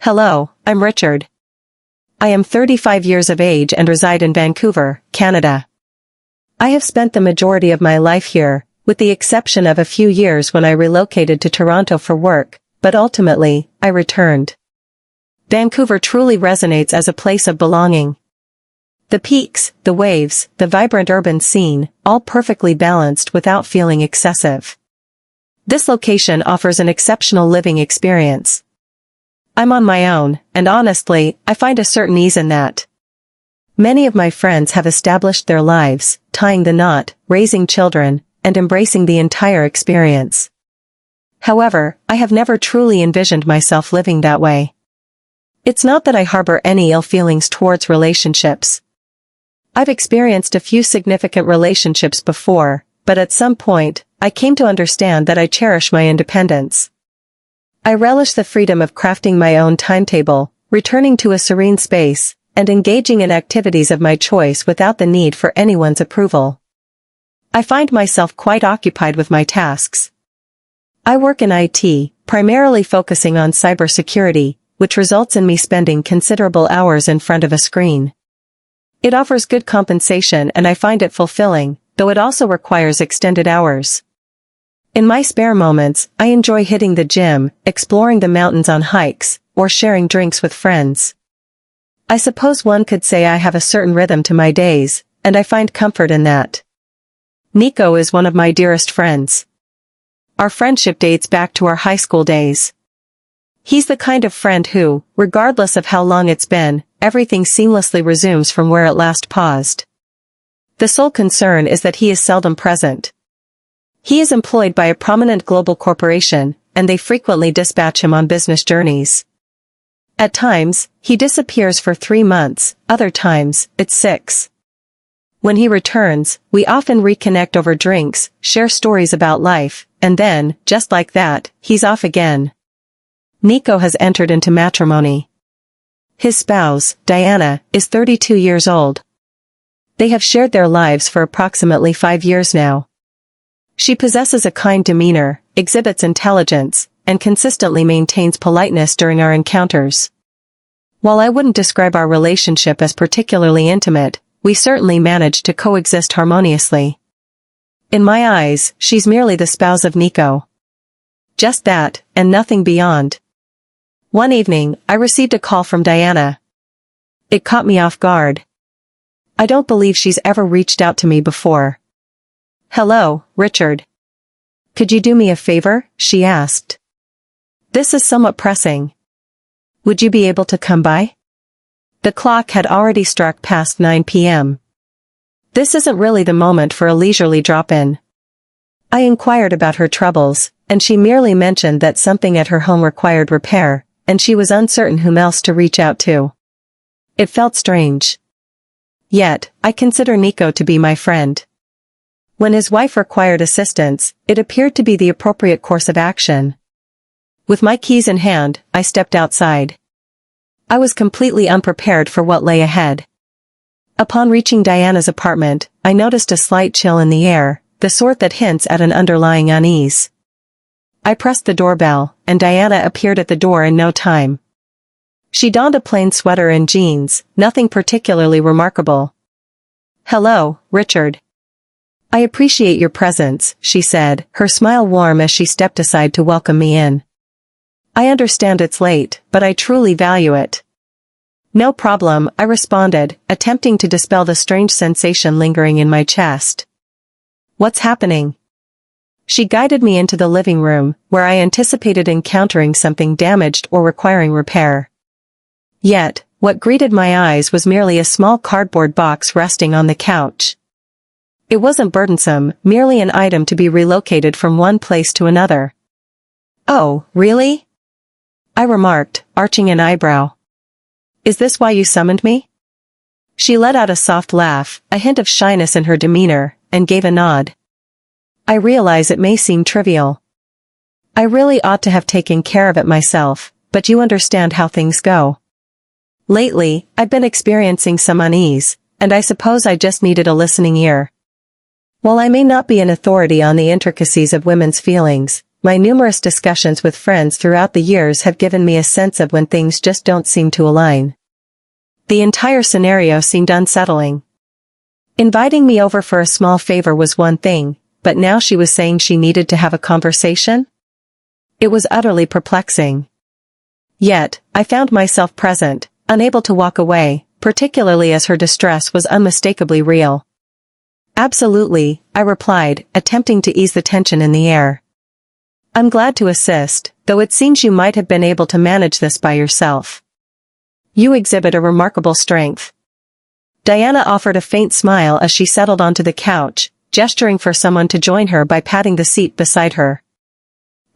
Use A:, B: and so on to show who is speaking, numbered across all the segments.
A: Hello, I'm Richard. I am 35 years of age and reside in Vancouver, Canada. I have spent the majority of my life here, with the exception of a few years when I relocated to Toronto for work, but ultimately, I returned. Vancouver truly resonates as a place of belonging. The peaks, the waves, the vibrant urban scene, all perfectly balanced without feeling excessive. This location offers an exceptional living experience. I'm on my own, and honestly, I find a certain ease in that. Many of my friends have established their lives, tying the knot, raising children, and embracing the entire experience. However, I have never truly envisioned myself living that way. It's not that I harbor any ill feelings towards relationships. I've experienced a few significant relationships before, but at some point, I came to understand that I cherish my independence. I relish the freedom of crafting my own timetable, returning to a serene space, and engaging in activities of my choice without the need for anyone's approval. I find myself quite occupied with my tasks. I work in IT, primarily focusing on cybersecurity, which results in me spending considerable hours in front of a screen. It offers good compensation and I find it fulfilling, though it also requires extended hours. In my spare moments, I enjoy hitting the gym, exploring the mountains on hikes, or sharing drinks with friends. I suppose one could say I have a certain rhythm to my days, and I find comfort in that. Nico is one of my dearest friends. Our friendship dates back to our high school days. He's the kind of friend who, regardless of how long it's been, everything seamlessly resumes from where it last paused. The sole concern is that he is seldom present. He is employed by a prominent global corporation, and they frequently dispatch him on business journeys. At times, he disappears for 3 months, other times, it's 6. When he returns, we often reconnect over drinks, share stories about life, and then, just like that, he's off again. Nico has entered into matrimony. His spouse, Diana, is 32 years old. They have shared their lives for approximately 5 years now. She possesses a kind demeanor, exhibits intelligence, and consistently maintains politeness during our encounters. While I wouldn't describe our relationship as particularly intimate, we certainly manage to coexist harmoniously. In my eyes, she's merely the spouse of Nico. Just that, and nothing beyond. One evening, I received a call from Diana. It caught me off guard. I don't believe she's ever reached out to me before. "Hello, Richard. Could you do me a favor?" she asked. "This is somewhat pressing. Would you be able to come by?" The clock had already struck past 9 p.m. This isn't really the moment for a leisurely drop-in. I inquired about her troubles, and she merely mentioned that something at her home required repair, and she was uncertain whom else to reach out to. It felt strange. Yet, I consider Nico to be my friend. When his wife required assistance, it appeared to be the appropriate course of action. With my keys in hand, I stepped outside. I was completely unprepared for what lay ahead. Upon reaching Diana's apartment, I noticed a slight chill in the air, the sort that hints at an underlying unease. I pressed the doorbell, and Diana appeared at the door in no time. She donned a plain sweater and jeans, nothing particularly remarkable. "Hello, Richard. I appreciate your presence," she said, her smile warm as she stepped aside to welcome me in. "I understand it's late, but I truly value it." "No problem," I responded, attempting to dispel the strange sensation lingering in my chest. "What's happening?" She guided me into the living room, where I anticipated encountering something damaged or requiring repair. Yet, what greeted my eyes was merely a small cardboard box resting on the couch. It wasn't burdensome, merely an item to be relocated from one place to another. "Oh, really?" I remarked, arching an eyebrow. "Is this why you summoned me?" She let out a soft laugh, a hint of shyness in her demeanor, and gave a nod. "I realize it may seem trivial. I really ought to have taken care of it myself, but you understand how things go. Lately, I've been experiencing some unease, and I suppose I just needed a listening ear. While I may not be an authority on the intricacies of women's feelings, My numerous discussions with friends throughout the years have given me a sense of when things just don't seem to align. The entire scenario seemed unsettling. Inviting me over for a small favor was one thing, but now she was saying she needed to have a conversation? It was utterly perplexing. Yet, I found myself present, unable to walk away, particularly as her distress was unmistakably real. Absolutely, I replied, attempting to ease the tension in the air. I'm glad to assist, though it seems you might have been able to manage this by yourself. You exhibit a remarkable strength. Diana offered a faint smile as she settled onto the couch, gesturing for someone to join her by patting the seat beside her.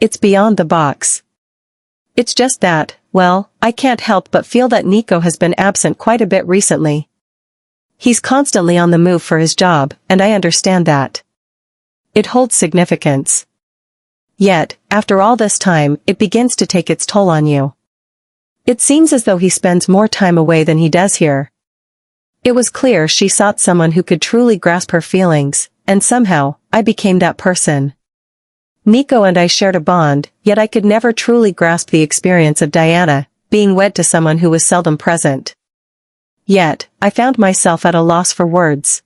A: It's beyond the box. It's just that, well, I can't help but feel that Nico has been absent quite a bit recently. He's constantly on the move for his job, and I understand that. It holds significance. Yet, after all this time, it begins to take its toll on you. It seems as though he spends more time away than he does here. It was clear she sought someone who could truly grasp her feelings, and somehow, I became that person. Nico and I shared a bond, yet I could never truly grasp the experience of Diana, being wed to someone who was seldom present. Yet, I found myself at a loss for words.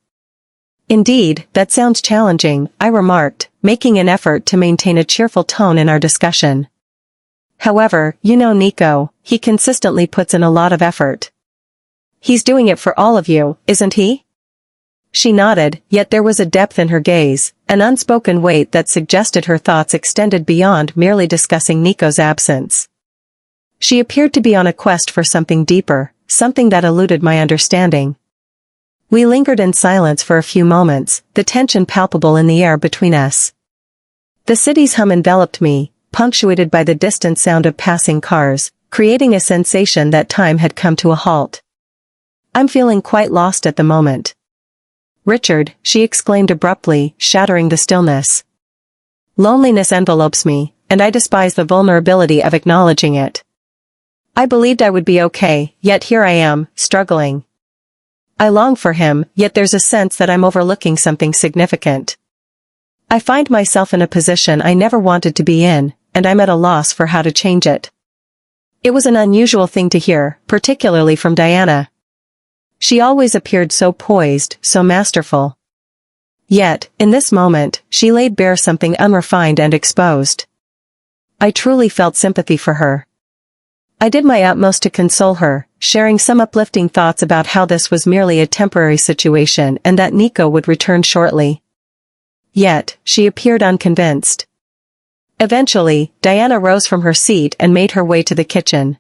A: Indeed, that sounds challenging, I remarked, making an effort to maintain a cheerful tone in our discussion. However, you know Nico, he consistently puts in a lot of effort. He's doing it for all of you, isn't he? She nodded, yet there was a depth in her gaze, an unspoken weight that suggested her thoughts extended beyond merely discussing Nico's absence. She appeared to be on a quest for something deeper, something that eluded my understanding. We lingered in silence for a few moments, the tension palpable in the air between us. The city's hum enveloped me, punctuated by the distant sound of passing cars, creating a sensation that time had come to a halt. I'm feeling quite lost at the moment. Richard, she exclaimed abruptly, shattering the stillness. Loneliness envelopes me, and I despise the vulnerability of acknowledging it. I believed I would be okay, yet here I am, struggling. I long for him, yet there's a sense that I'm overlooking something significant. I find myself in a position I never wanted to be in, and I'm at a loss for how to change it. It was an unusual thing to hear, particularly from Diana. She always appeared so poised, so masterful. Yet, in this moment, she laid bare something unrefined and exposed. I truly felt sympathy for her. I did my utmost to console her, sharing some uplifting thoughts about how this was merely a temporary situation and that Nico would return shortly. Yet, she appeared unconvinced. Eventually, Diana rose from her seat and made her way to the kitchen.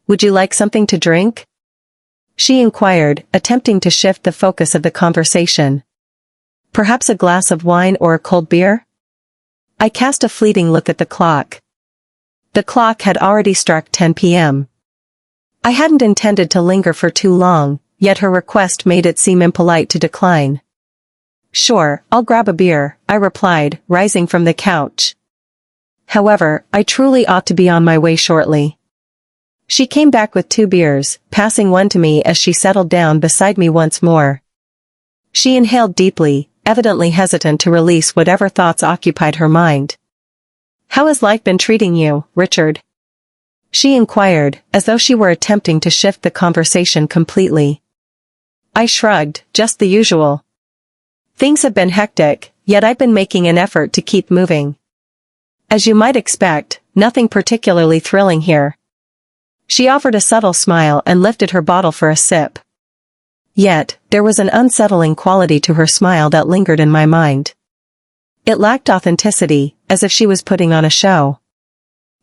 A: Would you like something to drink? She inquired, attempting to shift the focus of the conversation. Perhaps a glass of wine or a cold beer? I cast a fleeting look at the clock. The clock had already struck 10 p.m. I hadn't intended to linger for too long, yet her request made it seem impolite to decline. Sure, I'll grab a beer, I replied, rising from the couch. However, I truly ought to be on my way shortly. She came back with 2 beers, passing one to me as she settled down beside me once more. She inhaled deeply, evidently hesitant to release whatever thoughts occupied her mind. How has life been treating you, Richard? She inquired, as though she were attempting to shift the conversation completely. I shrugged, just the usual. Things have been hectic, yet I've been making an effort to keep moving. As you might expect, nothing particularly thrilling here. She offered a subtle smile and lifted her bottle for a sip. Yet, there was an unsettling quality to her smile that lingered in my mind. It lacked authenticity, as if she was putting on a show.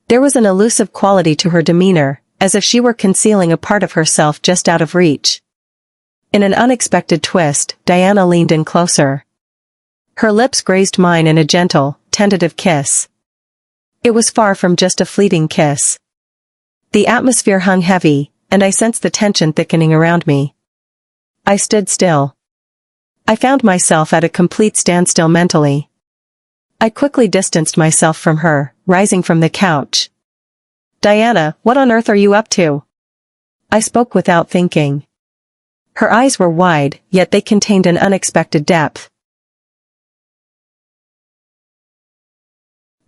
A: There was an elusive quality to her demeanor, as if she were concealing a part of herself just out of reach. In an unexpected twist, Diana leaned in closer. Her lips grazed mine in a gentle, tentative kiss. It was far from just a fleeting kiss. The atmosphere hung heavy, and I sensed the tension thickening around me. I stood still. I found myself at a complete standstill mentally. I quickly distanced myself from her, rising from the couch. Diana, what on earth are you up to? I spoke without thinking. Her eyes were wide, yet they contained an unexpected depth.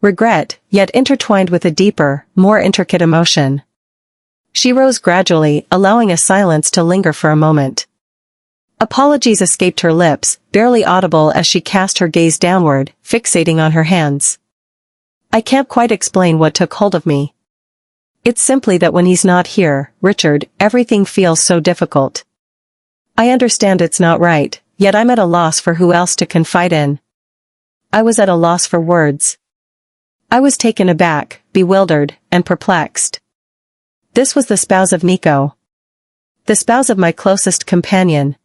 A: regret, yet intertwined with a deeper, more intricate emotion. She rose gradually, allowing a silence to linger for a moment. Apologies escaped her lips, barely audible as she cast her gaze downward, fixating on her hands. I can't quite explain what took hold of me. It's simply that when he's not here, Richard, everything feels so difficult. I understand it's not right, yet I'm at a loss for who else to confide in. I was at a loss for words. I was taken aback, bewildered, and perplexed. This was the spouse of Nico. The spouse of my closest companion.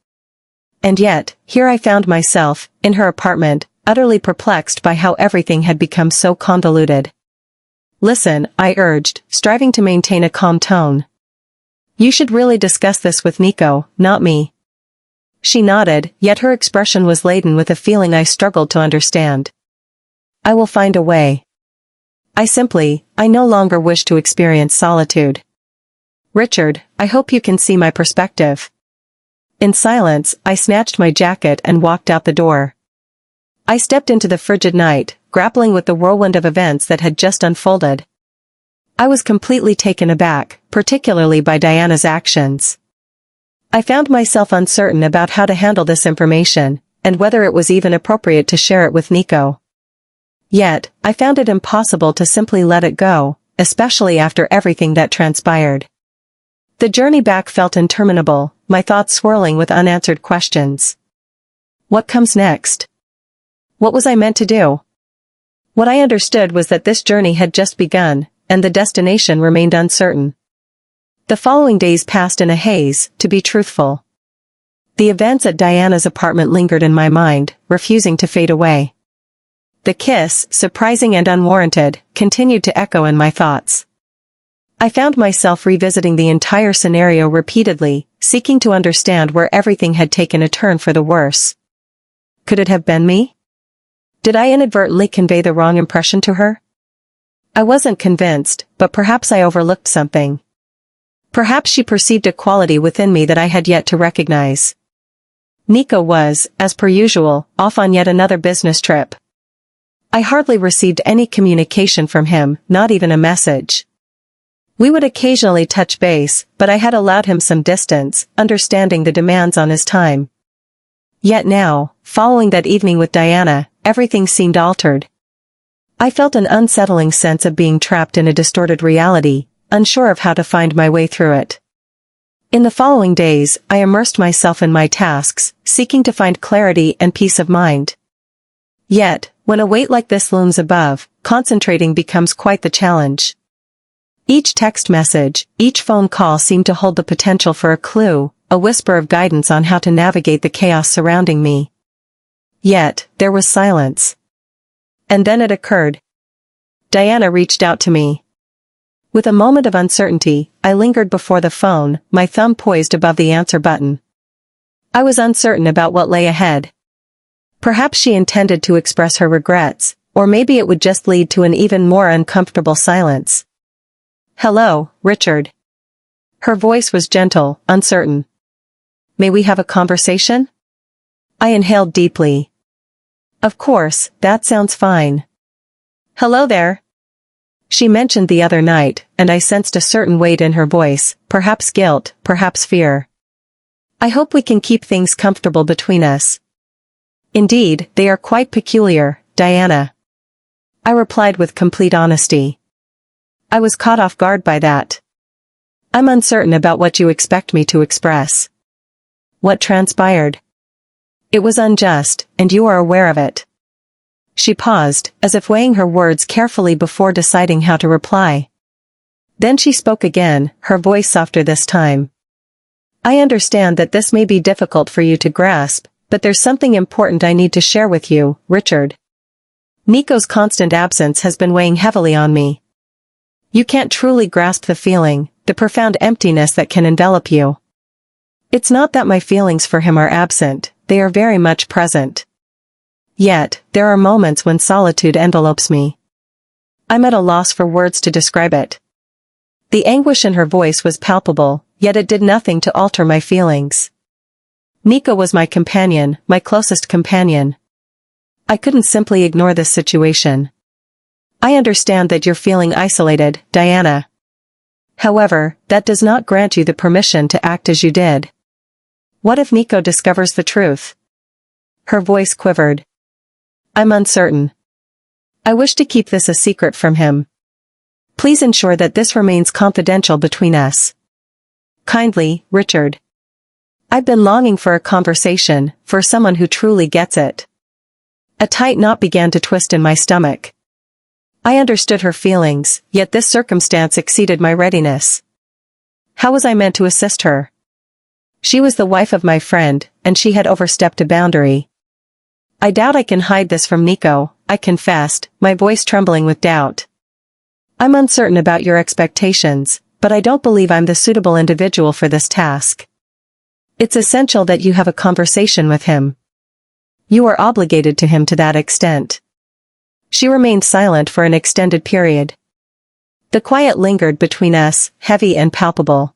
A: And yet, here I found myself, in her apartment, utterly perplexed by how everything had become so convoluted. Listen, I urged, striving to maintain a calm tone. You should really discuss this with Nico, not me. She nodded, yet her expression was laden with a feeling I struggled to understand. I will find a way. I no longer wish to experience solitude. Richard, I hope you can see my perspective. In silence, I snatched my jacket and walked out the door. I stepped into the frigid night, grappling with the whirlwind of events that had just unfolded. I was completely taken aback, particularly by Diana's actions. I found myself uncertain about how to handle this information, and whether it was even appropriate to share it with Nico. Yet, I found it impossible to simply let it go, especially after everything that transpired. The journey back felt interminable, my thoughts swirling with unanswered questions. What comes next? What was I meant to do? What I understood was that this journey had just begun, and the destination remained uncertain. The following days passed in a haze, to be truthful. The events at Diana's apartment lingered in my mind, refusing to fade away. The kiss, surprising and unwarranted, continued to echo in my thoughts. I found myself revisiting the entire scenario repeatedly, seeking to understand where everything had taken a turn for the worse. Could it have been me? Did I inadvertently convey the wrong impression to her? I wasn't convinced, but perhaps I overlooked something. Perhaps she perceived a quality within me that I had yet to recognize. Nico was, as per usual, off on yet another business trip. I hardly received any communication from him, not even a message. We would occasionally touch base, but I had allowed him some distance, understanding the demands on his time. Yet now, following that evening with Diana, everything seemed altered. I felt an unsettling sense of being trapped in a distorted reality, unsure of how to find my way through it. In the following days, I immersed myself in my tasks, seeking to find clarity and peace of mind. Yet, when a weight like this looms above, concentrating becomes quite the challenge. Each text message, each phone call seemed to hold the potential for a clue, a whisper of guidance on how to navigate the chaos surrounding me. Yet, there was silence. And then it occurred. Diana reached out to me. With a moment of uncertainty, I lingered before the phone, my thumb poised above the answer button. I was uncertain about what lay ahead. Perhaps she intended to express her regrets, or maybe it would just lead to an even more uncomfortable silence. Hello, Richard. Her voice was gentle, uncertain. May we have a conversation? I inhaled deeply. Of course, that sounds fine. Hello there. She mentioned the other night, and I sensed a certain weight in her voice, perhaps guilt, perhaps fear. I hope we can keep things comfortable between us. Indeed, they are quite peculiar, Diana. I replied with complete honesty. I was caught off guard by that. I'm uncertain about what you expect me to express. What transpired? It was unjust, and you are aware of it. She paused, as if weighing her words carefully before deciding how to reply. Then she spoke again, her voice softer this time. I understand that this may be difficult for you to grasp, but there's something important I need to share with you, Richard. Nico's constant absence has been weighing heavily on me. You can't truly grasp the feeling, the profound emptiness that can envelop you. It's not that my feelings for him are absent, they are very much present. Yet, there are moments when solitude envelopes me. I'm at a loss for words to describe it. The anguish in her voice was palpable, yet it did nothing to alter my feelings. Nico was my companion, my closest companion. I couldn't simply ignore this situation. I understand that you're feeling isolated, Diana. However, that does not grant you the permission to act as you did. What if Nico discovers the truth? Her voice quivered. I'm uncertain. I wish to keep this a secret from him. Please ensure that this remains confidential between us. Kindly, Richard. I've been longing for a conversation, for someone who truly gets it. A tight knot began to twist in my stomach. I understood her feelings, yet this circumstance exceeded my readiness. How was I meant to assist her? She was the wife of my friend, and she had overstepped a boundary. I doubt I can hide this from Nico, I confessed, my voice trembling with doubt. I'm uncertain about your expectations, but I don't believe I'm the suitable individual for this task. It's essential that you have a conversation with him. You are obligated to him to that extent. She remained silent for an extended period. The quiet lingered between us, heavy and palpable.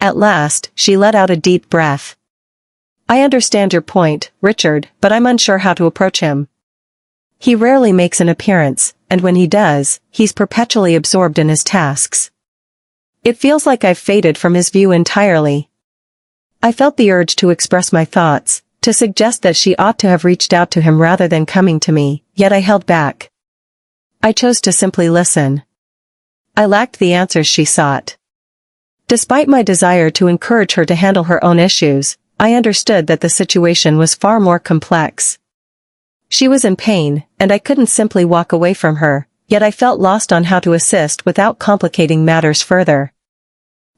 A: At last, she let out a deep breath. I understand your point, Richard, but I'm unsure how to approach him. He rarely makes an appearance, and when he does, he's perpetually absorbed in his tasks. It feels like I've faded from his view entirely. I felt the urge to express my thoughts, to suggest that she ought to have reached out to him rather than coming to me, yet I held back. I chose to simply listen. I lacked the answers she sought. Despite my desire to encourage her to handle her own issues, I understood that the situation was far more complex. She was in pain, and I couldn't simply walk away from her, yet I felt lost on how to assist without complicating matters further.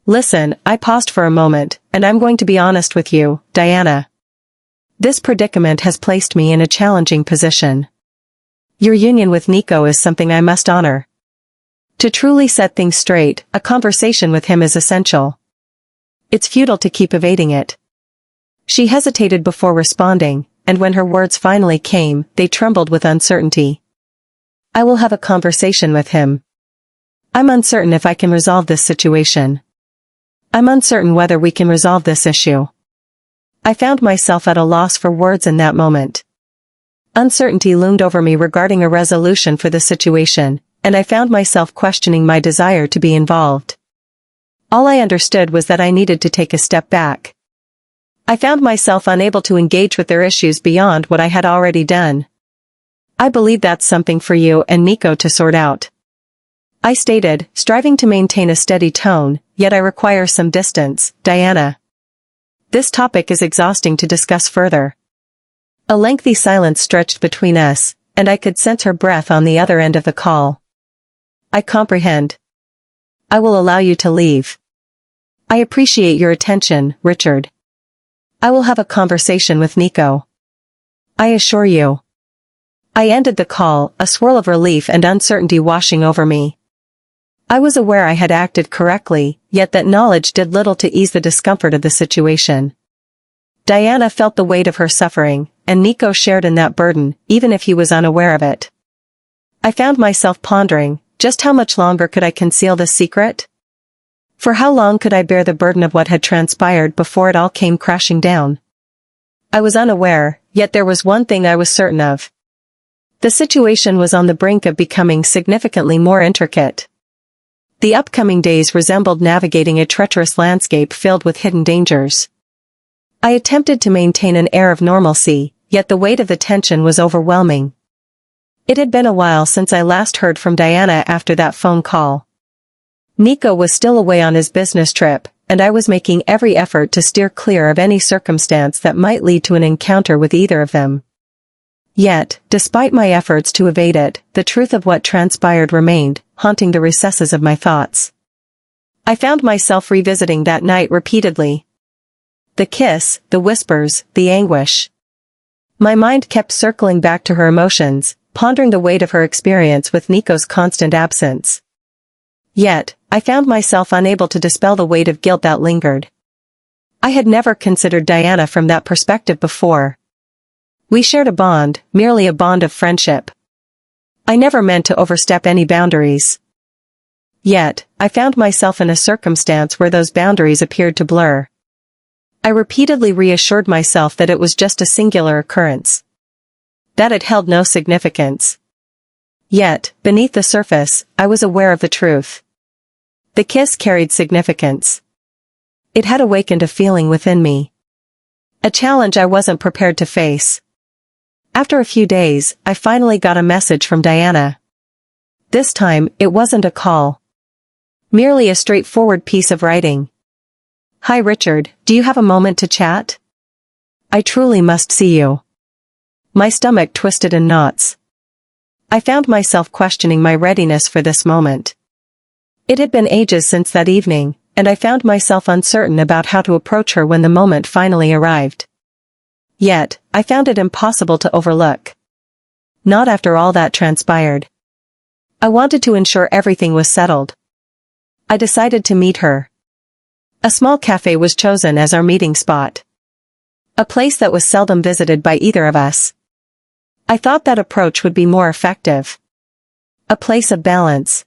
A: Listen, I paused for a moment, and I'm going to be honest with you, Diana. This predicament has placed me in a challenging position. Your union with Nico is something I must honor. To truly set things straight, a conversation with him is essential. It's futile to keep evading it. She hesitated before responding, and when her words finally came, they trembled with uncertainty. I will have a conversation with him. I'm uncertain if I can resolve this situation. I'm uncertain whether we can resolve this issue. I found myself at a loss for words in that moment. Uncertainty loomed over me regarding a resolution for the situation, and I found myself questioning my desire to be involved. All I understood was that I needed to take a step back. I found myself unable to engage with their issues beyond what I had already done. I believe that's something for you and Nico to sort out. I stated, striving to maintain a steady tone, yet I require some distance, Diana. This topic is exhausting to discuss further. A lengthy silence stretched between us, and I could sense her breath on the other end of the call. I comprehend. I will allow you to leave. I appreciate your attention, Richard. I will have a conversation with Nico. I assure you. I ended the call, a swirl of relief and uncertainty washing over me. I was aware I had acted correctly, yet that knowledge did little to ease the discomfort of the situation. Diana felt the weight of her suffering, and Nico shared in that burden, even if he was unaware of it. I found myself pondering, just how much longer could I conceal this secret? For how long could I bear the burden of what had transpired before it all came crashing down? I was unaware, yet there was one thing I was certain of. The situation was on the brink of becoming significantly more intricate. The upcoming days resembled navigating a treacherous landscape filled with hidden dangers. I attempted to maintain an air of normalcy, yet the weight of the tension was overwhelming. It had been a while since I last heard from Diana after that phone call. Nico was still away on his business trip, and I was making every effort to steer clear of any circumstance that might lead to an encounter with either of them. Yet, despite my efforts to evade it, the truth of what transpired remained, haunting the recesses of my thoughts. I found myself revisiting that night repeatedly. The kiss, the whispers, the anguish. My mind kept circling back to her emotions, pondering the weight of her experience with Nico's constant absence. Yet, I found myself unable to dispel the weight of guilt that lingered. I had never considered Diana from that perspective before. We shared a bond, merely a bond of friendship. I never meant to overstep any boundaries. Yet, I found myself in a circumstance where those boundaries appeared to blur. I repeatedly reassured myself that it was just a singular occurrence. That it held no significance. Yet, beneath the surface, I was aware of the truth. The kiss carried significance. It had awakened a feeling within me. A challenge I wasn't prepared to face. After a few days, I finally got a message from Diana. This time, it wasn't a call. Merely a straightforward piece of writing. "Hi Richard, do you have a moment to chat? I truly must see you." My stomach twisted in knots. I found myself questioning my readiness for this moment. It had been ages since that evening, and I found myself uncertain about how to approach her when the moment finally arrived. Yet, I found it impossible to overlook. Not after all that transpired. I wanted to ensure everything was settled. I decided to meet her. A small cafe was chosen as our meeting spot. A place that was seldom visited by either of us. I thought that approach would be more effective. A place of balance.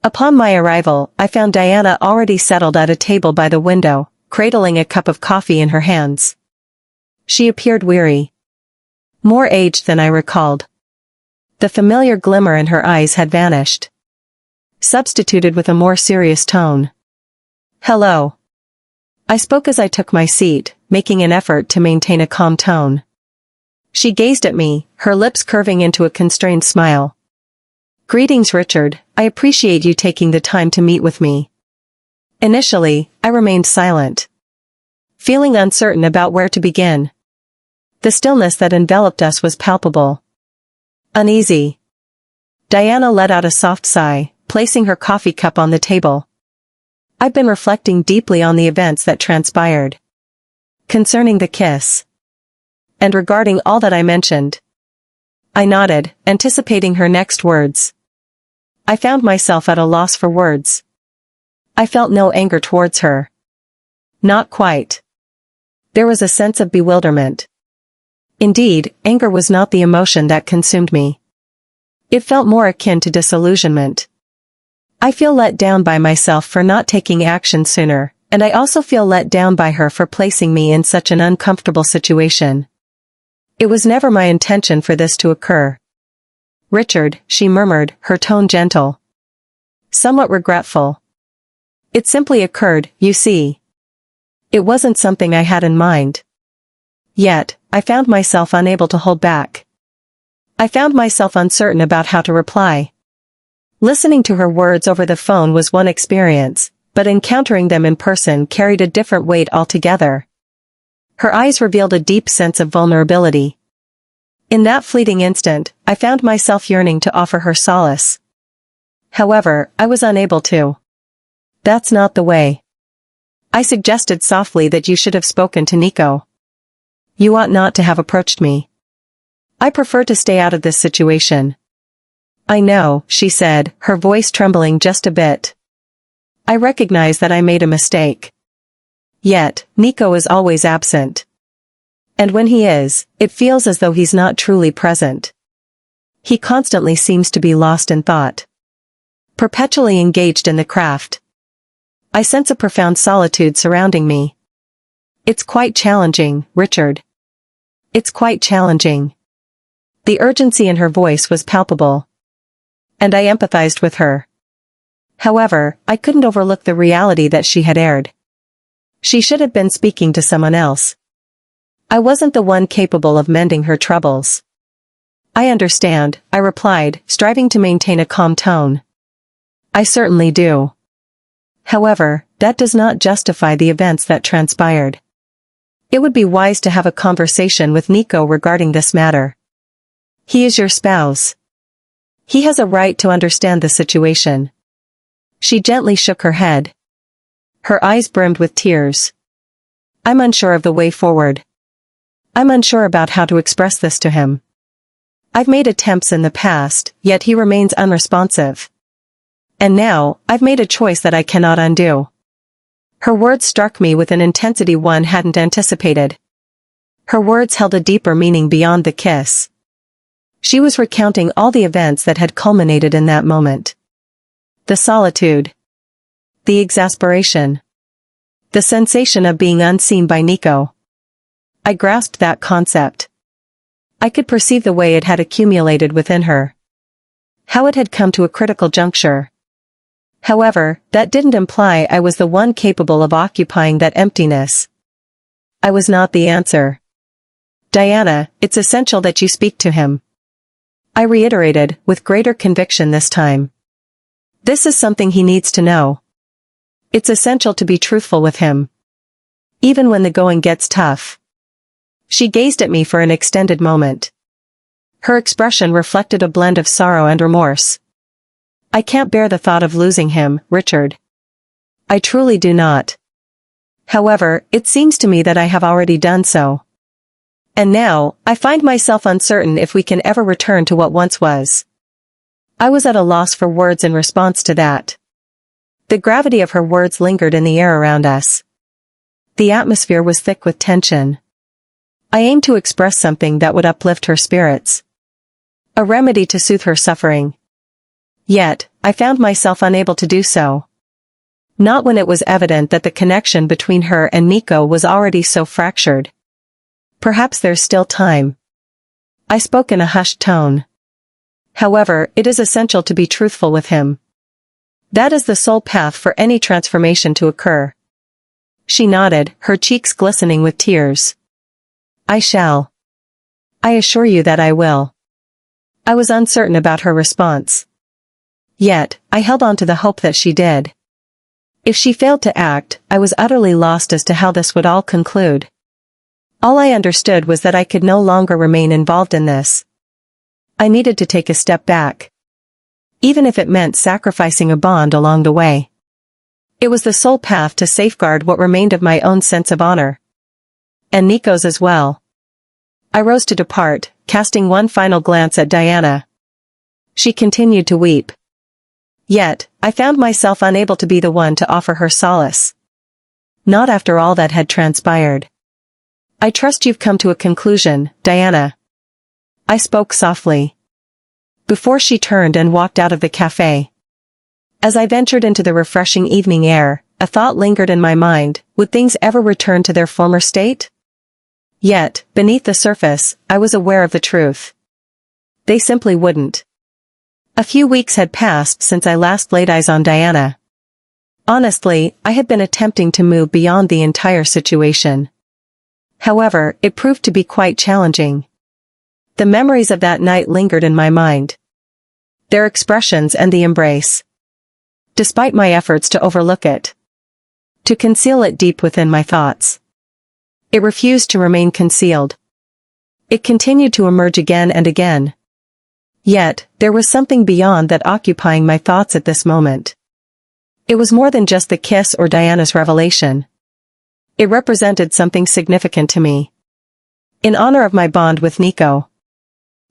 A: Upon my arrival, I found Diana already settled at a table by the window, cradling a cup of coffee in her hands. She appeared weary. More aged than I recalled. The familiar glimmer in her eyes had vanished. Substituted with a more serious tone. "Hello." I spoke as I took my seat, making an effort to maintain a calm tone. She gazed at me, her lips curving into a constrained smile. "Greetings Richard, I appreciate you taking the time to meet with me." Initially, I remained silent. Feeling uncertain about where to begin. The stillness that enveloped us was palpable. Uneasy. Diana let out a soft sigh, placing her coffee cup on the table. "I've been reflecting deeply on the events that transpired. Concerning the kiss. And regarding all that I mentioned." I nodded, anticipating her next words. I found myself at a loss for words. I felt no anger towards her. Not quite. There was a sense of bewilderment. Indeed, anger was not the emotion that consumed me. It felt more akin to disillusionment. I feel let down by myself for not taking action sooner, and I also feel let down by her for placing me in such an uncomfortable situation. It was never my intention for this to occur. "Richard," she murmured, her tone gentle. Somewhat regretful. "It simply occurred, you see. It wasn't something I had in mind." Yet, I found myself unable to hold back. I found myself uncertain about how to reply. Listening to her words over the phone was one experience, but encountering them in person carried a different weight altogether. Her eyes revealed a deep sense of vulnerability. In that fleeting instant, I found myself yearning to offer her solace. However, I was unable to. "That's not the way." I suggested softly that you should have spoken to Nico. "You ought not to have approached me. I prefer to stay out of this situation." "I know," she said, her voice trembling just a bit. "I recognize that I made a mistake. Yet, Nico is always absent. And when he is, it feels as though he's not truly present. He constantly seems to be lost in thought. Perpetually engaged in the craft. I sense a profound solitude surrounding me. It's quite challenging, Richard. It's quite challenging." The urgency in her voice was palpable. And I empathized with her. However, I couldn't overlook the reality that she had erred. She should have been speaking to someone else. I wasn't the one capable of mending her troubles. "I understand," I replied, striving to maintain a calm tone. "I certainly do. However, that does not justify the events that transpired. It would be wise to have a conversation with Nico regarding this matter. He is your spouse. He has a right to understand the situation." She gently shook her head. Her eyes brimmed with tears. "I'm unsure of the way forward. I'm unsure about how to express this to him. I've made attempts in the past, yet he remains unresponsive. And now, I've made a choice that I cannot undo." Her words struck me with an intensity one hadn't anticipated. Her words held a deeper meaning beyond the kiss. She was recounting all the events that had culminated in that moment. The solitude. The exasperation. The sensation of being unseen by Nico. I grasped that concept. I could perceive the way it had accumulated within her. how it had come to a critical juncture. However, that didn't imply I was the one capable of occupying that emptiness. I was not the answer. Diana, it's essential that you speak to him. I reiterated, with greater conviction this time. This is something he needs to know. It's essential to be truthful with him. Even when the going gets tough. She gazed at me for an extended moment. Her expression reflected a blend of sorrow and remorse. I can't bear the thought of losing him, Richard. I truly do not. However, it seems to me that I have already done so. And now, I find myself uncertain if we can ever return to what once was. I was at a loss for words in response to that. The gravity of her words lingered in the air around us. The atmosphere was thick with tension. I aimed to express something that would uplift her spirits. A remedy to soothe her suffering. Yet, I found myself unable to do so. Not when it was evident that the connection between her and Nico was already so fractured. Perhaps there's still time. I spoke in a hushed tone. However, it is essential to be truthful with him. That is the sole path for any transformation to occur. She nodded, her cheeks glistening with tears. I shall. I assure you that I will. I was uncertain about her response. Yet, I held on to the hope that she did. If she failed to act, I was utterly lost as to how this would all conclude. All I understood was that I could no longer remain involved in this. I needed to take a step back. Even if it meant sacrificing a bond along the way. It was the sole path to safeguard what remained of my own sense of honor. And Nico's as well. I rose to depart, casting one final glance at Diana. She continued to weep. Yet, I found myself unable to be the one to offer her solace. Not after all that had transpired. I trust you've come to a conclusion, Diana. I spoke softly. Before she turned and walked out of the cafe. As I ventured into the refreshing evening air, a thought lingered in my mind, would things ever return to their former state? Yet, beneath the surface, I was aware of the truth. They simply wouldn't. A few weeks had passed since I last laid eyes on Diana. Honestly, I had been attempting to move beyond the entire situation. However, it proved to be quite challenging. The memories of that night lingered in my mind. Their expressions and the embrace. Despite my efforts to overlook it. To conceal it deep within my thoughts. It refused to remain concealed. It continued to emerge again and again. Yet, there was something beyond that occupying my thoughts at this moment. It was more than just the kiss or Diana's revelation. It represented something significant to me. In honor of my bond with Nico.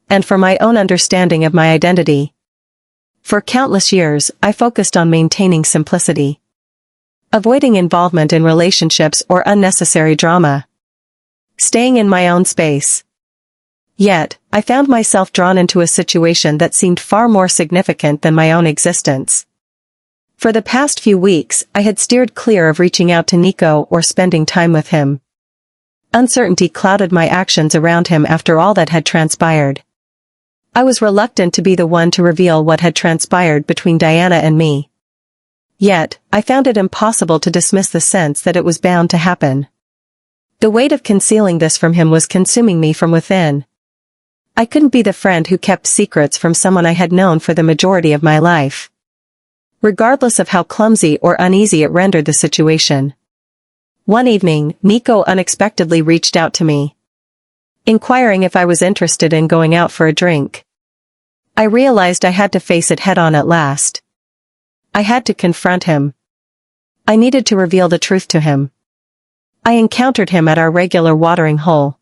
A: And for my own understanding of my identity. For countless years, I focused on maintaining simplicity. Avoiding involvement in relationships or unnecessary drama. Staying in my own space. Yet, I found myself drawn into a situation that seemed far more significant than my own existence. For the past few weeks, I had steered clear of reaching out to Nico or spending time with him. Uncertainty clouded my actions around him after all that had transpired. I was reluctant to be the one to reveal what had transpired between Diana and me. Yet, I found it impossible to dismiss the sense that it was bound to happen. The weight of concealing this from him was consuming me from within. I couldn't be the friend who kept secrets from someone I had known for the majority of my life. Regardless of how clumsy or uneasy it rendered the situation. One evening, Nico unexpectedly reached out to me. Inquiring if I was interested in going out for a drink. I realized I had to face it head-on at last. I had to confront him. I needed to reveal the truth to him. I encountered him at our regular watering hole.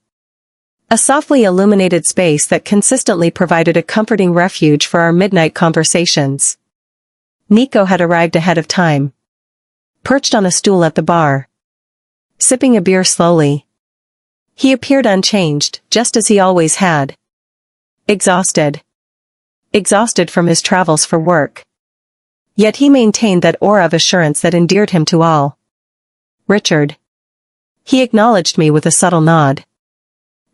A: A softly illuminated space that consistently provided a comforting refuge for our midnight conversations. Nico had arrived ahead of time. Perched on a stool at the bar. Sipping a beer slowly. He appeared unchanged, just as he always had. Exhausted. Exhausted from his travels for work. Yet he maintained that aura of assurance that endeared him to all. Richard. He acknowledged me with a subtle nod.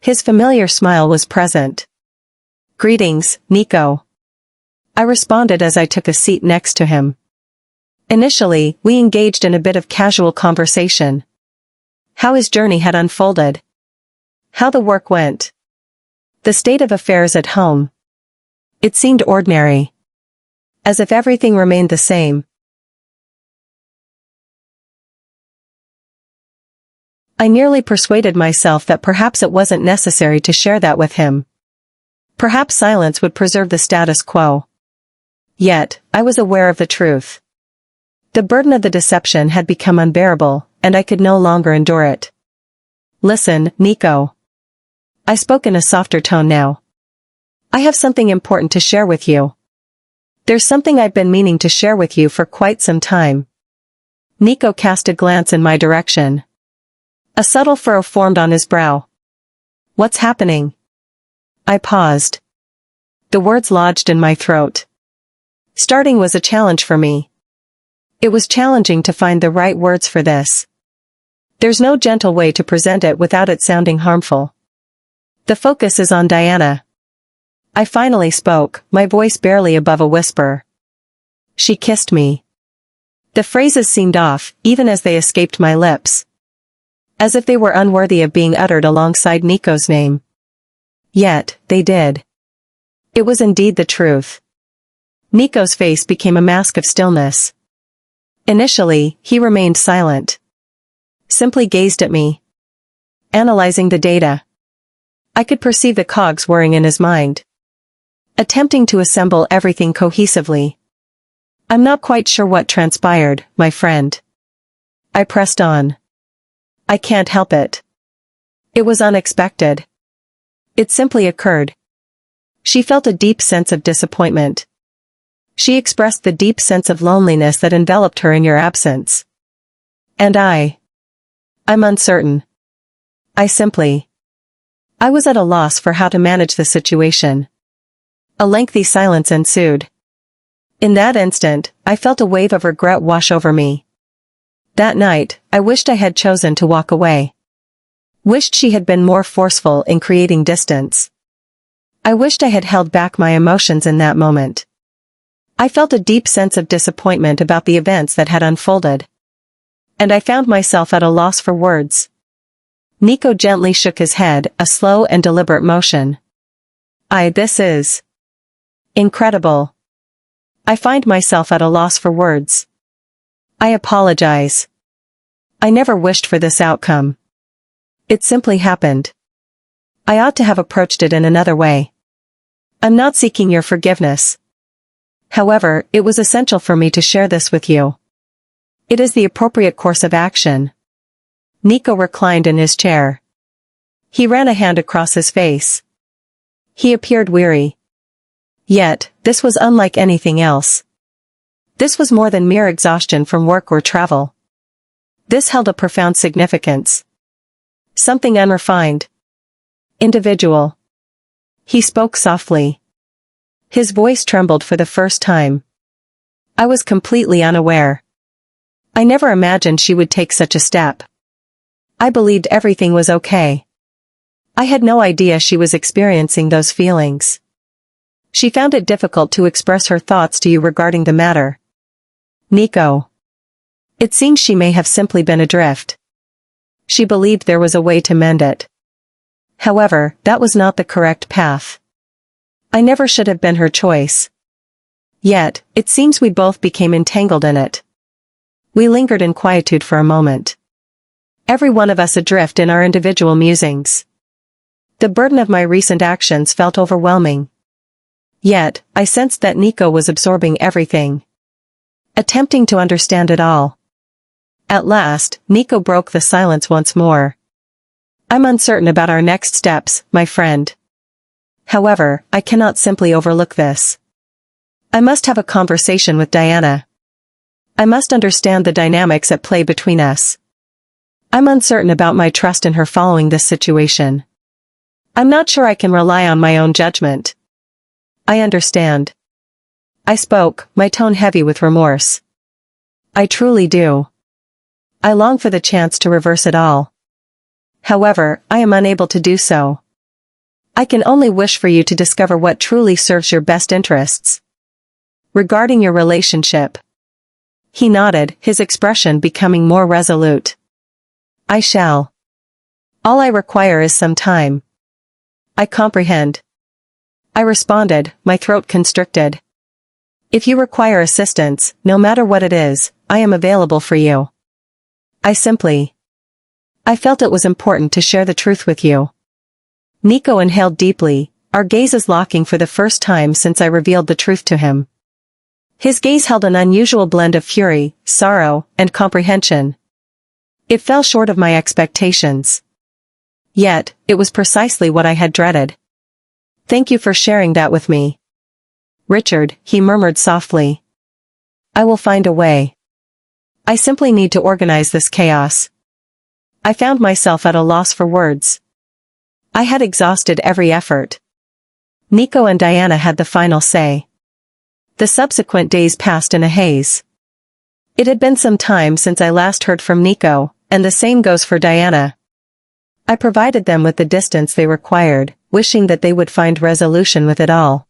A: His familiar smile was present. Greetings, Nico. I responded as I took a seat next to him. Initially, we engaged in a bit of casual conversation. How his journey had unfolded. How the work went. The state of affairs at home. It seemed ordinary. As if everything remained the same. I nearly persuaded myself that perhaps it wasn't necessary to share that with him. Perhaps silence would preserve the status quo. Yet, I was aware of the truth. The burden of the deception had become unbearable, and I could no longer endure it. Listen, Nico. I spoke in a softer tone now. I have something important to share with you. There's something I've been meaning to share with you for quite some time. Nico cast a glance in my direction. A subtle furrow formed on his brow. What's happening? I paused. The words lodged in my throat. Starting was a challenge for me. It was challenging to find the right words for this. There's no gentle way to present it without it sounding harmful. The focus is on Diana. I finally spoke, my voice barely above a whisper. She kissed me. The phrases seemed off, even as they escaped my lips. As if they were unworthy of being uttered alongside Nico's name. Yet, they did. It was indeed the truth. Nico's face became a mask of stillness. Initially, he remained silent. Simply gazed at me. Analyzing the data. I could perceive the cogs whirring in his mind. Attempting to assemble everything cohesively. I'm not quite sure what transpired, my friend. I pressed on. I can't help it. It was unexpected. It simply occurred. She felt a deep sense of disappointment. She expressed the deep sense of loneliness that enveloped her in your absence. And I'm uncertain. I was at a loss for how to manage the situation. A lengthy silence ensued. In that instant, I felt a wave of regret wash over me. That night, I wished I had chosen to walk away. Wished she had been more forceful in creating distance. I wished I had held back my emotions in that moment. I felt a deep sense of disappointment about the events that had unfolded. And I found myself at a loss for words. Nico gently shook his head, a slow and deliberate motion. This is incredible. I find myself at a loss for words. I apologize. I never wished for this outcome. It simply happened. I ought to have approached it in another way. I'm not seeking your forgiveness. However, it was essential for me to share this with you. It is the appropriate course of action. Nico reclined in his chair. He ran a hand across his face. He appeared weary. Yet, this was unlike anything else. This was more than mere exhaustion from work or travel. This held a profound significance. Something unrefined. Individual. He spoke softly. His voice trembled for the first time. I was completely unaware. I never imagined she would take such a step. I believed everything was okay. I had no idea she was experiencing those feelings. She found it difficult to express her thoughts to you regarding the matter. Nico. It seems she may have simply been adrift. She believed there was a way to mend it. However, that was not the correct path. I never should have been her choice. Yet, it seems we both became entangled in it. We lingered in quietude for a moment. Every one of us adrift in our individual musings. The burden of my recent actions felt overwhelming. Yet, I sensed that Nico was absorbing everything. Attempting to understand it all. At last, Nico broke the silence once more. I'm uncertain about our next steps, my friend. However, I cannot simply overlook this. I must have a conversation with Diana. I must understand the dynamics at play between us. I'm uncertain about my trust in her following this situation. I'm not sure I can rely on my own judgment. I understand. I spoke, my tone heavy with remorse. I truly do. I long for the chance to reverse it all. However, I am unable to do so. I can only wish for you to discover what truly serves your best interests. Regarding your relationship. He nodded, his expression becoming more resolute. I shall. All I require is some time. I comprehend. I responded, my throat constricted. If you require assistance, no matter what it is, I am available for you. I felt it was important to share the truth with you. Nico inhaled deeply, our gazes locking for the first time since I revealed the truth to him. His gaze held an unusual blend of fury, sorrow, and comprehension. It fell short of my expectations. Yet, it was precisely what I had dreaded. Thank you for sharing that with me. Richard, he murmured softly. I will find a way. I simply need to organize this chaos. I found myself at a loss for words. I had exhausted every effort. Nico and Diana had the final say. The subsequent days passed in a haze. It had been some time since I last heard from Nico, and the same goes for Diana. I provided them with the distance they required, wishing that they would find resolution with it all.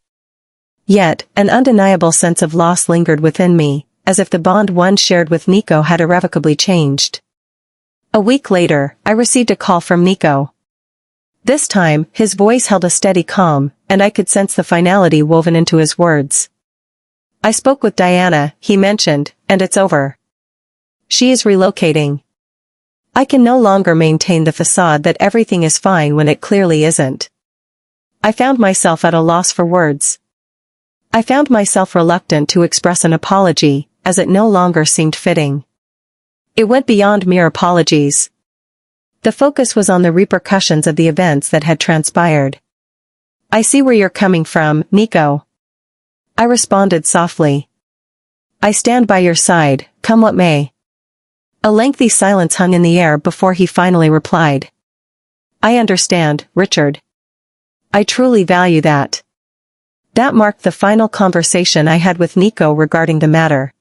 A: Yet, an undeniable sense of loss lingered within me, as if the bond one shared with Nico had irrevocably changed. A week later, I received a call from Nico. This time, his voice held a steady calm, and I could sense the finality woven into his words. I spoke with Diana, he mentioned, and it's over. She is relocating. I can no longer maintain the facade that everything is fine when it clearly isn't. I found myself at a loss for words. I found myself reluctant to express an apology, as it no longer seemed fitting. It went beyond mere apologies. The focus was on the repercussions of the events that had transpired. I see where you're coming from, Nico. I responded softly. I stand by your side, come what may. A lengthy silence hung in the air before he finally replied. I understand, Richard. I truly value that. That marked the final conversation I had with Nico regarding the matter.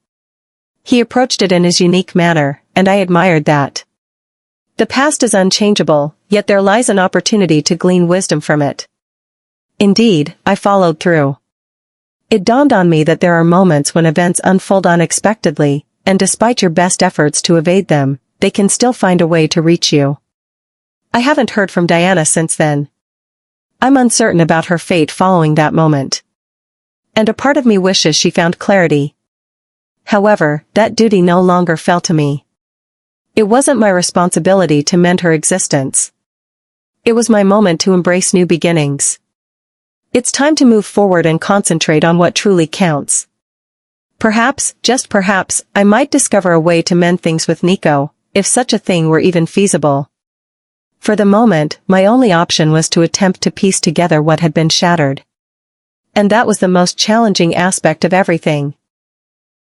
A: He approached it in his unique manner, and I admired that. The past is unchangeable, yet there lies an opportunity to glean wisdom from it. Indeed, I followed through. It dawned on me that there are moments when events unfold unexpectedly, and despite your best efforts to evade them, they can still find a way to reach you. I haven't heard from Diana since then. I'm uncertain about her fate following that moment. And a part of me wishes she found clarity. However, that duty no longer fell to me. It wasn't my responsibility to mend her existence. It was my moment to embrace new beginnings. It's time to move forward and concentrate on what truly counts. Perhaps, just perhaps, I might discover a way to mend things with Nico, if such a thing were even feasible. For the moment, my only option was to attempt to piece together what had been shattered. And that was the most challenging aspect of everything.